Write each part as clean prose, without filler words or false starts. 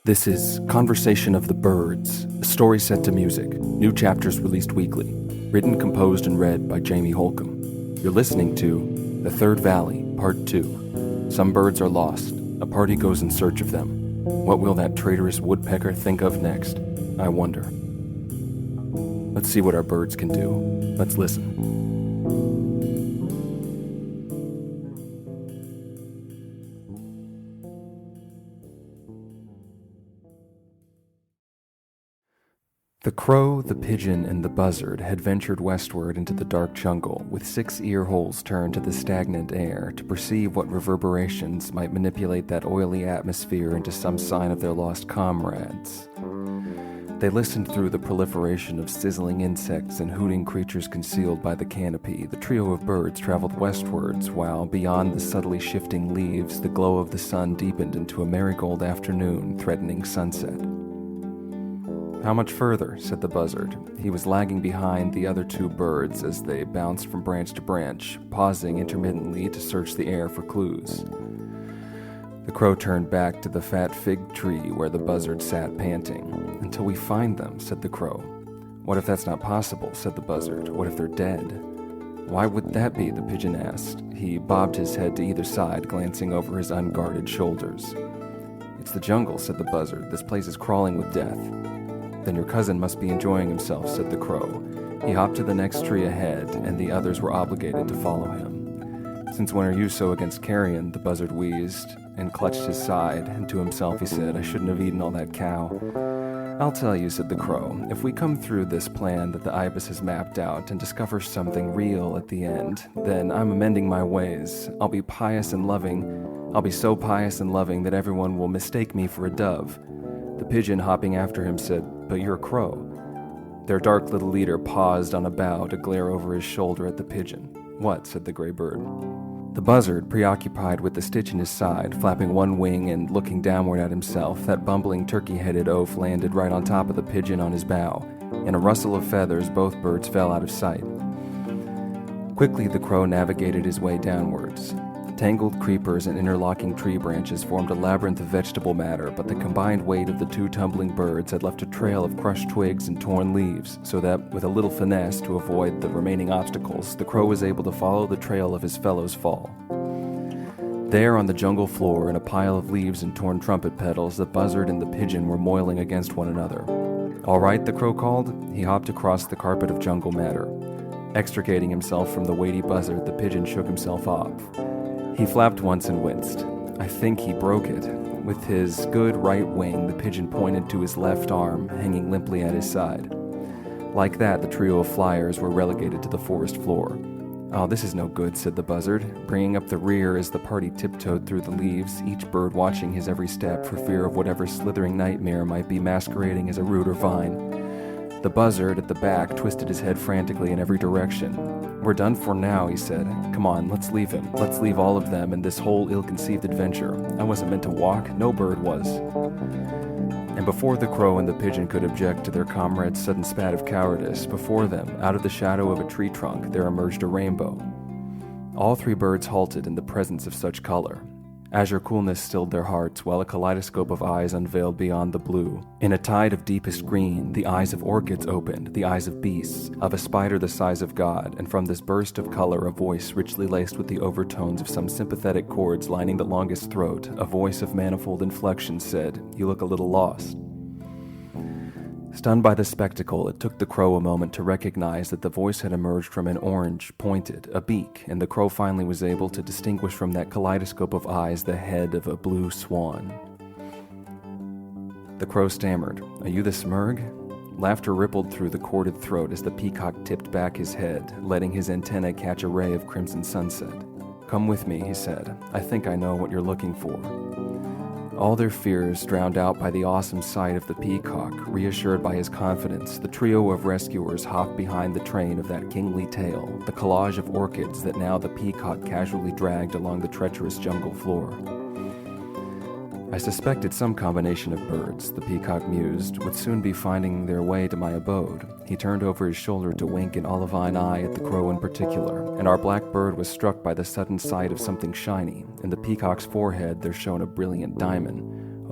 This is Conversation of the Birds, a story set to music, new chapters released weekly, written, composed, and read by Jamie Holcomb. You're listening to The Third Valley, Part 2. Some birds are lost. A party goes in search of them. What will that traitorous woodpecker think of next? I wonder. Let's see what our birds can do. Let's listen. The crow, the pigeon, and the buzzard had ventured westward into the dark jungle with 6 ear holes turned to the stagnant air to perceive what reverberations might manipulate that oily atmosphere into some sign of their lost comrades. They listened through the proliferation of sizzling insects and hooting creatures concealed by the canopy. The trio of birds traveled westwards, while beyond the subtly shifting leaves, the glow of the sun deepened into a marigold afternoon threatening sunset. "How much further?" said the buzzard. He was lagging behind the other 2 birds as they bounced from branch to branch, pausing intermittently to search the air for clues. The crow turned back to the fat fig tree where the buzzard sat panting. "Until we find them," said the crow. "What if that's not possible?" said the buzzard. "What if they're dead?" "Why would that be?" the pigeon asked. He bobbed his head to either side, glancing over his unguarded shoulders. "It's the jungle," said the buzzard. "This place is crawling with death." "Then your cousin must be enjoying himself," said the crow. He hopped to the next tree ahead, and the others were obligated to follow him. "Since when are you so against carrion?" the buzzard wheezed, and clutched his side, and to himself he said, "I shouldn't have eaten all that cow." "I'll tell you," said the crow. "If we come through this plan that the ibis has mapped out and discover something real at the end, then I'm amending my ways. I'll be pious and loving. I'll be so pious and loving that everyone will mistake me for a dove." The pigeon, hopping after him, said, "But you're a crow." Their dark little leader paused on a bough to glare over his shoulder at the pigeon. "What?" said the gray bird. The buzzard, preoccupied with the stitch in his side, flapping one wing and looking downward at himself, that bumbling turkey-headed oaf landed right on top of the pigeon on his bow. In a rustle of feathers, both birds fell out of sight. Quickly the crow navigated his way downwards. Tangled creepers and interlocking tree branches formed a labyrinth of vegetable matter, but the combined weight of the 2 tumbling birds had left a trail of crushed twigs and torn leaves, so that, with a little finesse to avoid the remaining obstacles, the crow was able to follow the trail of his fellow's fall. There on the jungle floor, in a pile of leaves and torn trumpet petals, the buzzard and the pigeon were moiling against one another. "All right," the crow called. He hopped across the carpet of jungle matter. Extricating himself from the weighty buzzard, the pigeon shook himself off. He flapped once and winced. I think he broke it. With his good right wing, the pigeon pointed to his left arm, hanging limply at his side. Like that, the trio of flyers were relegated to the forest floor. "Oh, this is no good," said the buzzard, bringing up the rear as the party tiptoed through the leaves, each bird watching his every step for fear of whatever slithering nightmare might be masquerading as a root or vine. The buzzard at the back twisted his head frantically in every direction. "We're done for now," he said. "Come on, let's leave him. Let's leave all of them and this whole ill-conceived adventure. I wasn't meant to walk. No bird was." And before the crow and the pigeon could object to their comrade's sudden spat of cowardice, before them, out of the shadow of a tree trunk, there emerged a rainbow. All 3 birds halted in the presence of such color. Azure coolness stilled their hearts, while a kaleidoscope of eyes unveiled beyond the blue. In a tide of deepest green, the eyes of orchids opened, the eyes of beasts, of a spider the size of God, and from this burst of color a voice richly laced with the overtones of some sympathetic chords lining the longest throat, a voice of manifold inflections, said, "You look a little lost." Stunned by the spectacle, it took the crow a moment to recognize that the voice had emerged from an orange, pointed, a beak, and the crow finally was able to distinguish from that kaleidoscope of eyes the head of a blue swan. The crow stammered, "Are you the smurg?" Laughter rippled through the corded throat as the peacock tipped back his head, letting his antennae catch a ray of crimson sunset. "Come with me," he said. "I think I know what you're looking for." All their fears drowned out by the awesome sight of the peacock, reassured by his confidence, the trio of rescuers hopped behind the train of that kingly tail, the collage of orchids that now the peacock casually dragged along the treacherous jungle floor. "I suspect it's some combination of birds," the peacock mused, "would soon be finding their way to my abode." He turned over his shoulder to wink an olivine eye at the crow in particular, and our black bird was struck by the sudden sight of something shiny. In the peacock's forehead there shone a brilliant diamond.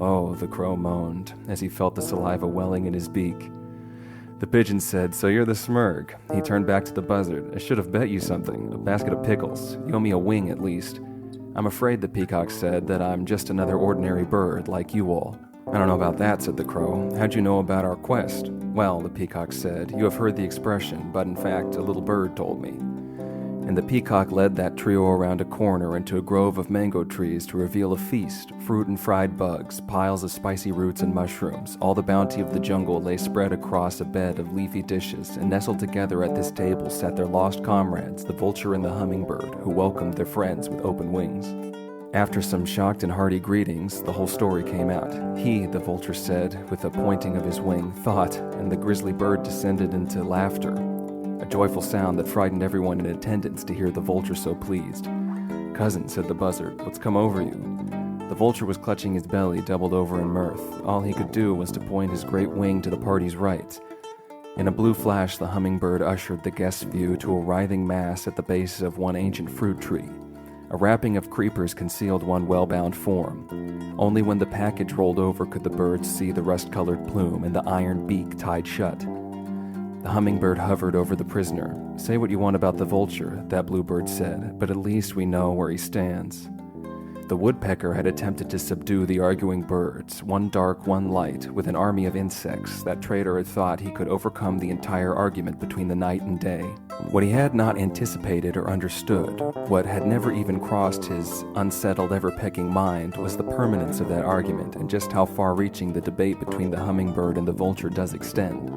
"Oh," the crow moaned, as he felt the saliva welling in his beak. The pigeon said, "So you're the Smurg." He turned back to the buzzard. "I should have bet you something, a basket of pickles. You owe me a wing at least." "I'm afraid," the peacock said, "that I'm just another ordinary bird, like you all." "I don't know about that," said the crow. "How'd you know about our quest?" "Well," the peacock said, "you have heard the expression, but in fact, a little bird told me." And the peacock led that trio around a corner into a grove of mango trees to reveal a feast, fruit and fried bugs, piles of spicy roots and mushrooms. All the bounty of the jungle lay spread across a bed of leafy dishes, and nestled together at this table sat their lost comrades, the vulture and the hummingbird, who welcomed their friends with open wings. After some shocked and hearty greetings, the whole story came out. "He," the vulture said, with a pointing of his wing, "thought," and the grizzly bird descended into laughter, a joyful sound that frightened everyone in attendance to hear the vulture so pleased. "Cousin," said the buzzard, "what's come over you?" The vulture was clutching his belly, doubled over in mirth. All he could do was to point his great wing to the party's right. In a blue flash, the hummingbird ushered the guest's view to a writhing mass at the base of one ancient fruit tree. A wrapping of creepers concealed one well-bound form. Only when the package rolled over could the birds see the rust-colored plume and the iron beak tied shut. The hummingbird hovered over the prisoner. "Say what you want about the vulture," that bluebird said, "but at least we know where he stands." The woodpecker had attempted to subdue the arguing birds, one dark, one light, with an army of insects. That traitor had thought he could overcome the entire argument between the night and day. What he had not anticipated or understood, what had never even crossed his unsettled, ever-pecking mind, was the permanence of that argument and just how far-reaching the debate between the hummingbird and the vulture does extend.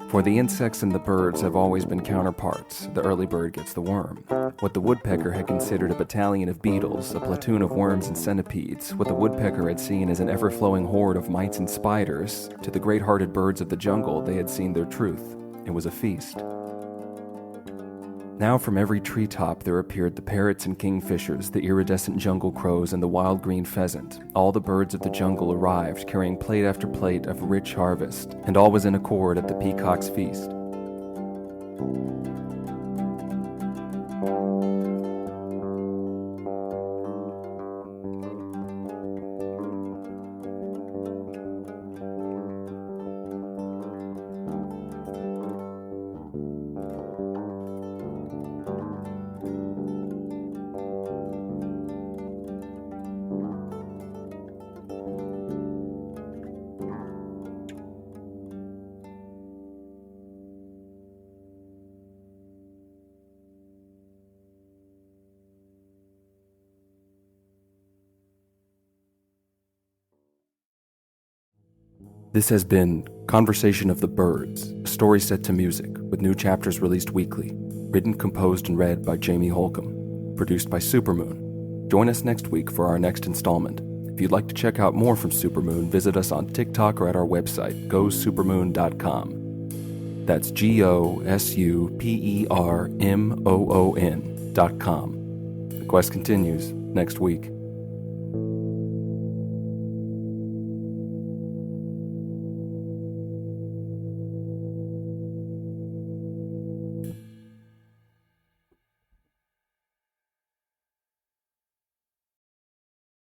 For the insects and the birds have always been counterparts. The early bird gets the worm. What the woodpecker had considered a battalion of beetles, a platoon of worms and centipedes, what the woodpecker had seen as an ever-flowing horde of mites and spiders, to the great-hearted birds of the jungle, they had seen their truth. It was a feast. Now from every treetop there appeared the parrots and kingfishers, the iridescent jungle crows and the wild green pheasant. All the birds of the jungle arrived, carrying plate after plate of rich harvest, and all was in accord at the peacock's feast. This has been Conversation of the Birds, a story set to music, with new chapters released weekly. Written, composed, and read by Jamie Holcomb. Produced by Supermoon. Join us next week for our next installment. If you'd like to check out more from Supermoon, visit us on TikTok or at our website, gosupermoon.com. That's GOSUPERMOON.com. The quest continues next week.